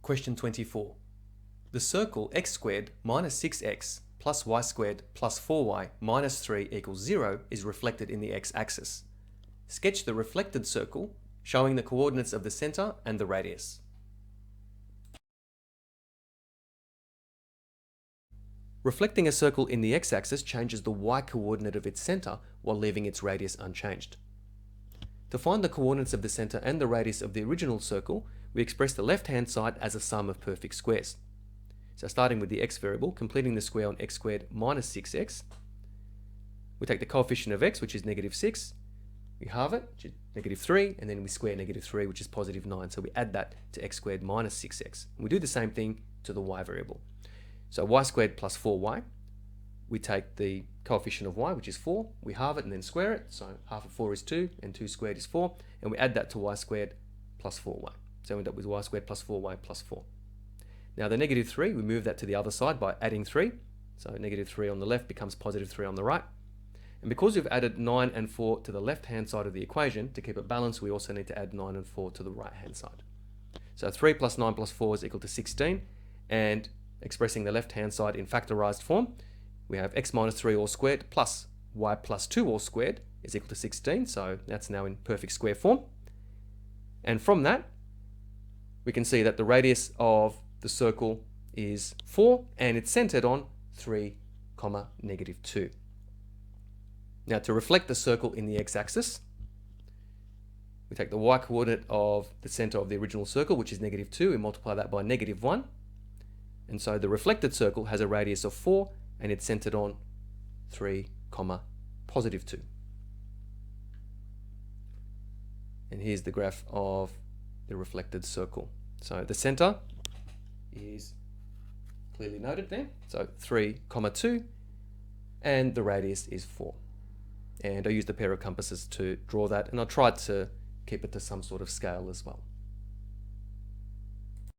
Question 24. The circle x squared minus 6x plus y squared plus 4y minus 3 equals 0 is reflected in the x-axis. Sketch the reflected circle showing the coordinates of the center and the radius. Reflecting a circle in the x-axis changes the y-coordinate of its center while leaving its radius unchanged. To find the coordinates of the center and the radius of the original circle, we express the left-hand side as a sum of perfect squares. So starting with the x variable, completing the square on x squared minus 6x, we take the coefficient of x, which is negative 6, we halve it, which is negative 3, and then we square negative 3, which is positive 9. So we add that to x squared minus 6x. And we do the same thing to the y variable. So y squared plus 4y, we take the coefficient of y, which is 4, we halve it and then square it. So half of 4 is 2, and 2 squared is 4, and we add that to y squared plus 4y. So we end up with y squared plus 4y plus 4. Now the negative 3, we move that to the other side by adding 3. So negative 3 on the left becomes positive 3 on the right. And because we've added 9 and 4 to the left-hand side of the equation, to keep it balanced, we also need to add 9 and 4 to the right-hand side. So 3 plus 9 plus 4 is equal to 16. And expressing the left-hand side in factorized form, we have x minus 3 all squared plus y plus 2 all squared is equal to 16. So that's now in perfect square form. And from that, we can see that the radius of the circle is 4 and it's centered on 3, negative 2. Now to reflect the circle in the x-axis, we take the y-coordinate of the center of the original circle, which is negative 2, and multiply that by negative 1. And so the reflected circle has a radius of 4 and it's centered on 3, positive 2. And here's the graph of the reflected circle. So the center is clearly noted there. So 3, 2, and the radius is 4. And I used a pair of compasses to draw that, and I tried to keep it to some sort of scale as well.